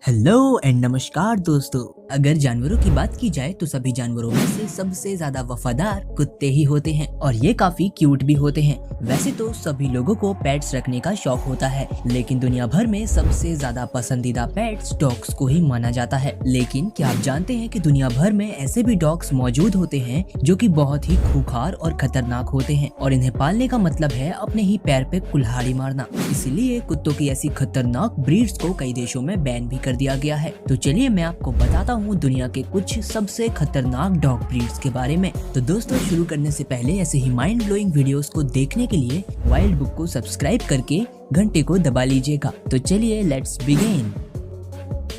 Hello and नमस्कार दोस्तों। अगर जानवरों की बात की जाए तो सभी जानवरों में से सबसे ज्यादा वफादार कुत्ते ही होते हैं और ये काफी क्यूट भी होते हैं। वैसे तो सभी लोगों को पेट्स रखने का शौक होता है, लेकिन दुनिया भर में सबसे ज्यादा पसंदीदा पेट्स डॉग्स को ही माना जाता है। लेकिन क्या आप जानते हैं कि दुनिया भर में ऐसे भी डॉग्स मौजूद होते हैं जो कि बहुत ही खूंखार और खतरनाक होते हैं और इन्हें पालने का मतलब है अपने ही पैर पे कुल्हाड़ी मारना। इसीलिए कुत्तों की ऐसी खतरनाक ब्रीड्स को कई देशों में बैन भी कर दिया गया है। तो चलिए मैं आपको बताता हूँ दुनिया के कुछ सबसे खतरनाक डॉग ब्रीड्स के बारे में। तो दोस्तों शुरू करने से पहले ऐसे ही माइंड ब्लोइंग वीडियोस को देखने के लिए वाइल्ड बुक को सब्सक्राइब करके घंटे को दबा लीजिएगा। तो चलिए लेट्स बिगिन।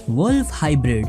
Wolf hybrid.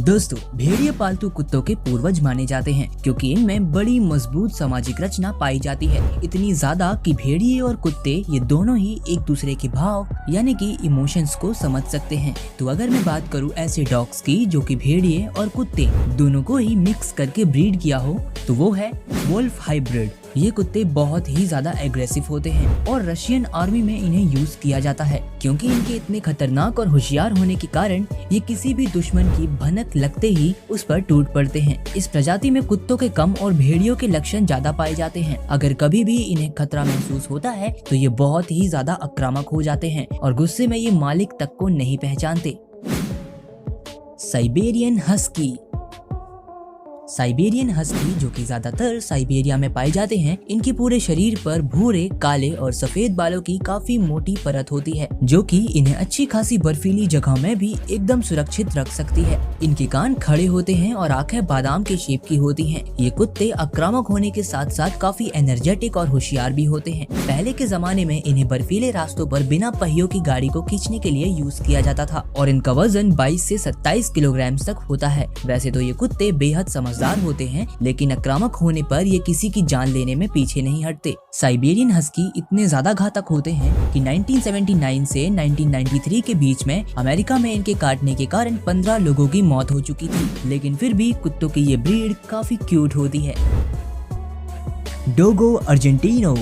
दोस्तों भेड़िए पालतू कुत्तों के पूर्वज माने जाते हैं क्योंकि इनमें बड़ी मजबूत सामाजिक रचना पाई जाती है, इतनी ज्यादा कि भेड़िए और कुत्ते ये दोनों ही एक दूसरे के भाव यानी कि इमोशंस को समझ सकते हैं। तो अगर मैं बात करूं ऐसे डॉग्स की जो कि भेड़िए और कुत्ते दोनों को ही मिक्स करके ब्रीड किया हो तो वो है वुल्फ हाइब्रिड। ये कुत्ते बहुत ही ज्यादा एग्रेसिव होते हैं और रशियन आर्मी में इन्हें यूज किया जाता है क्योंकि इनके इतने खतरनाक और होशियार होने के कारण ये किसी भी दुश्मन की भनक लगते ही उस पर टूट पड़ते हैं। इस प्रजाति में कुत्तों के कम और भेड़ियों के लक्षण ज्यादा पाए जाते हैं। अगर कभी भी इन्हें खतरा महसूस होता है तो ये बहुत ही ज्यादा आक्रामक हो जाते हैं और गुस्से में ये मालिक तक को नहीं पहचानते। Siberian husky. साइबेरियन हस्की जो कि ज्यादातर साइबेरिया में पाए जाते हैं, इनके पूरे शरीर पर भूरे, काले और सफेद बालों की काफी मोटी परत होती है जो कि इन्हें अच्छी खासी बर्फीली जगह में भी एकदम सुरक्षित रख सकती है। इनके कान खड़े होते हैं और आंखें बादाम के शेप की होती हैं। ये कुत्ते आक्रामक होने के साथ साथ काफी एनर्जेटिक और होशियार भी होते हैं। पहले के जमाने में इन्हें बर्फीले रास्तों पर बिना पहियों की गाड़ी को खींचने के लिए यूज किया जाता था और इनका वजन 22 से 27 किलोग्राम तक होता है। वैसे तो ये कुत्ते बेहद समझदार होते हैं, लेकिन आक्रामक होने पर ये किसी की जान लेने में पीछे नहीं हटते। साइबेरियन हस्की इतने ज्यादा घातक होते हैं कि 1979 से 1993 के बीच में अमेरिका में इनके काटने के कारण 15 लोगों की मौत हो चुकी थी। लेकिन फिर भी कुत्तों की ये ब्रीड काफी क्यूट होती है। डोगो अर्जेंटिनो।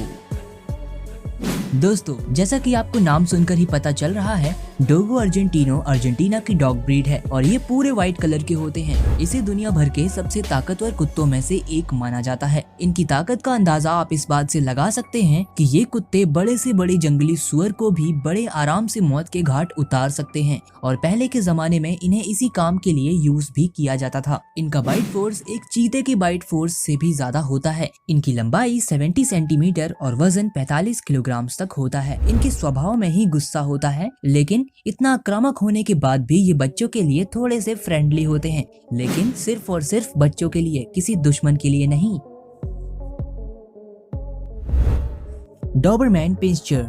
दोस्तों जैसा कि आपको नाम सुनकर ही पता चल रहा है, डोगो अर्जेंटिनो अर्जेंटीना की डॉग ब्रीड है और ये पूरे व्हाइट कलर के होते हैं। इसे दुनिया भर के सबसे ताकतवर कुत्तों में से एक माना जाता है। इनकी ताकत का अंदाजा आप इस बात से लगा सकते हैं कि ये कुत्ते बड़े से बड़े जंगली सुअर को भी बड़े आराम से मौत के घाट उतार सकते हैं और पहले के जमाने में इन्हें इसी काम के लिए यूज भी किया जाता था। इनका बाइट फोर्स एक चीते के बाइट फोर्स से भी ज्यादा होता है। इनकी लंबाई 70 सेंटीमीटर और वजन 45 किलोग्राम तक होता है। इनके स्वभाव में ही गुस्सा होता है, लेकिन इतना आक्रामक होने के बाद भी ये बच्चों के लिए थोड़े से फ्रेंडली होते हैं, लेकिन सिर्फ और सिर्फ बच्चों के लिए, किसी दुश्मन के लिए नहीं। Dobermann pinscher.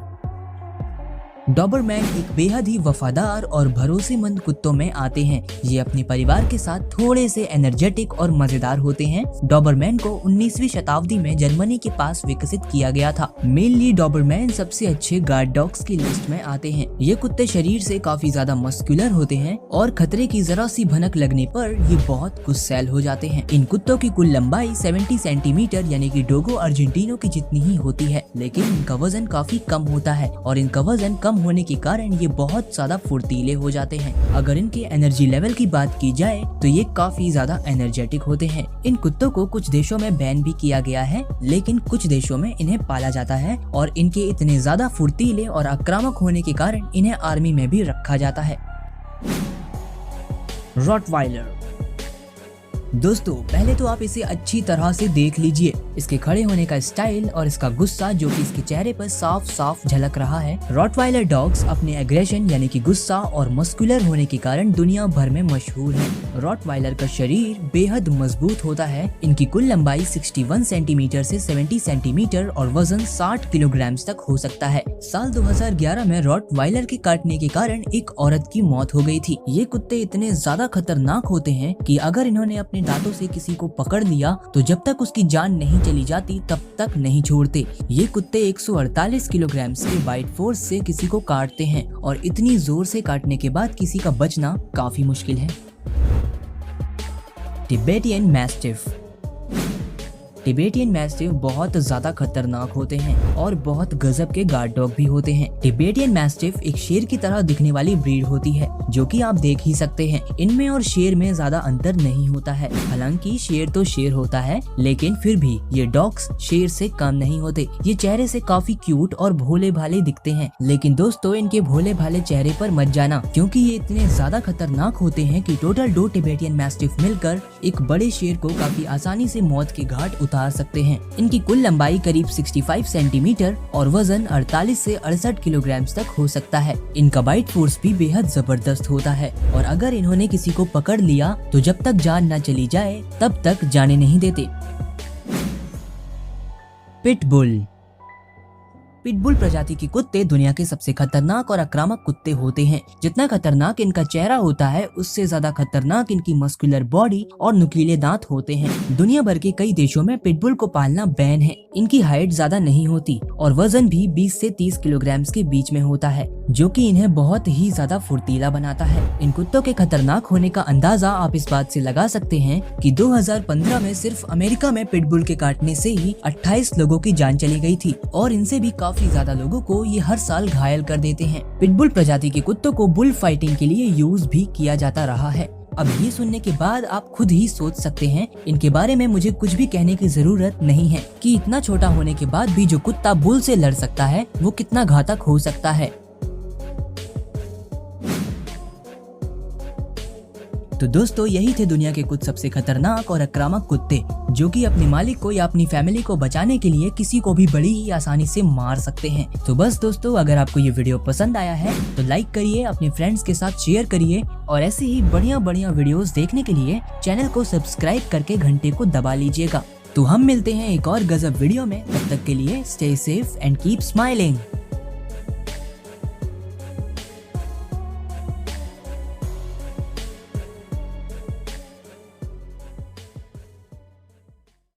डॉबरमैन एक बेहद ही वफादार और भरोसेमंद कुत्तों में आते हैं। ये अपने परिवार के साथ थोड़े से एनर्जेटिक और मजेदार होते हैं। डॉबरमैन को 19वीं शताब्दी में जर्मनी के पास विकसित किया गया था। मेनली डॉबरमैन सबसे अच्छे गार्ड डॉग्स की लिस्ट में आते हैं। ये कुत्ते शरीर से काफी ज्यादा मस्कुलर होते हैं और खतरे की जरा सी भनक लगने पर ये बहुत गुस्सैल हो जाते हैं। इन कुत्तों की कुल लंबाई 70 सेंटीमीटर यानी कि डोगो अर्जेंटिनो की जितनी ही होती है, लेकिन इनका वजन काफी कम होता है और इनका वजन कम होने के कारण ये बहुत ज्यादा फुर्तीले हो जाते हैं। अगर इनके एनर्जी लेवल की बात की जाए तो ये काफी ज्यादा एनर्जेटिक होते हैं। इन कुत्तों को कुछ देशों में बैन भी किया गया है, लेकिन कुछ देशों में इन्हें पाला जाता है और इनके इतने ज्यादा फुर्तीले और आक्रामक होने के कारण इन्हें आर्मी में भी रखा जाता है। रॉटवाइलर। दोस्तों पहले तो आप इसे अच्छी तरह से देख लीजिए। इसके खड़े होने का स्टाइल और इसका गुस्सा जो कि इसके चेहरे पर साफ साफ झलक रहा है। रॉटवाइलर डॉग्स अपने एग्रेशन यानी कि गुस्सा और मस्कुलर होने के कारण दुनिया भर में मशहूर हैं। रॉटवाइलर का शरीर बेहद मजबूत होता है। इनकी कुल लंबाई 61 सेंटीमीटर से 70 सेंटीमीटर और वजन 60 किलोग्राम तक हो सकता है। साल 2011 में रॉटवाइलर के काटने के कारण एक औरत की मौत हो गई थी। ये कुत्ते इतने ज्यादा खतरनाक होते हैं कि अगर इन्होंने अपने दांतों से किसी को पकड़ लिया तो जब तक उसकी जान नहीं चली जाती तब तक नहीं छोड़ते। ये कुत्ते 148 किलोग्राम के बाइट फोर्स से किसी को काटते हैं और इतनी जोर से काटने के बाद किसी का बचना काफी मुश्किल है। Tibetan mastiff. टिबेटियन मैस्टिफ बहुत ज्यादा खतरनाक होते हैं और बहुत गजब के गार्ड डॉग भी होते हैं। टिबेटियन मैस्टिफ एक शेर की तरह दिखने वाली ब्रीड होती है, जो कि आप देख ही सकते हैं। इनमें और शेर में ज्यादा अंतर नहीं होता है। हालांकि शेर तो शेर होता है, लेकिन फिर भी ये डॉग्स शेर से कम नहीं होते। ये चेहरे से काफी क्यूट और भोले भाले दिखते हैं, लेकिन दोस्तों इनके भोले भाले चेहरे पर मत जाना, क्योंकि ये इतने ज्यादा खतरनाक होते हैं कि टोटल 2 टिबेटियन मैस्टिफ मिलकर एक बड़े शेर को काफी आसानी से मौत के घाट उतार सकते हैं। इनकी कुल लंबाई करीब 65 सेंटीमीटर और वजन 48 से 68 किलोग्राम तक हो सकता है। इनका बाइट फोर्स भी बेहद जबरदस्त होता है और अगर इन्होंने किसी को पकड़ लिया तो जब तक जान न चली जाए तब तक जाने नहीं देते। पिटबुल। पिटबुल प्रजाति के कुत्ते दुनिया के सबसे खतरनाक और आक्रामक कुत्ते होते हैं। जितना खतरनाक इनका चेहरा होता है, उससे ज्यादा खतरनाक इनकी मस्कुलर बॉडी और नुकीले दांत होते हैं। दुनिया भर के कई देशों में पिटबुल को पालना बैन है। इनकी हाइट ज्यादा नहीं होती और वजन भी 20 से 30 किलोग्राम के बीच में होता है, जो कि इन्हें बहुत ही ज्यादा फुर्तीला बनाता है। इन कुत्तों के खतरनाक होने का अंदाजा आप इस बात से लगा सकते हैं कि 2015 में सिर्फ अमेरिका में पिटबुल के काटने से ही 28 लोगों की जान चली गई थी और इनसे भी काफी ज्यादा लोगों को ये हर साल घायल कर देते हैं। पिटबुल प्रजाति के कुत्तों को बुल फाइटिंग के लिए यूज भी किया जाता रहा है। अब ये सुनने के बाद आप खुद ही सोच सकते हैं, इनके बारे में मुझे कुछ भी कहने की जरूरत नहीं है कि इतना छोटा होने के बाद भी जो कुत्ता बुल से लड़ सकता है वो कितना घातक हो सकता है। तो दोस्तों यही थे दुनिया के कुछ सबसे खतरनाक और आक्रामक कुत्ते, जो कि अपने मालिक को या अपनी फैमिली को बचाने के लिए किसी को भी बड़ी ही आसानी से मार सकते हैं। तो बस दोस्तों, अगर आपको ये वीडियो पसंद आया है तो लाइक करिए, अपने फ्रेंड्स के साथ शेयर करिए और ऐसे ही बढ़िया वीडियोस देखने के लिए चैनल को सब्सक्राइब करके घंटे को दबा लीजिएगा। तो हम मिलते हैं एक और गजब वीडियो में। तब तक के लिए stay safe and keep smiling.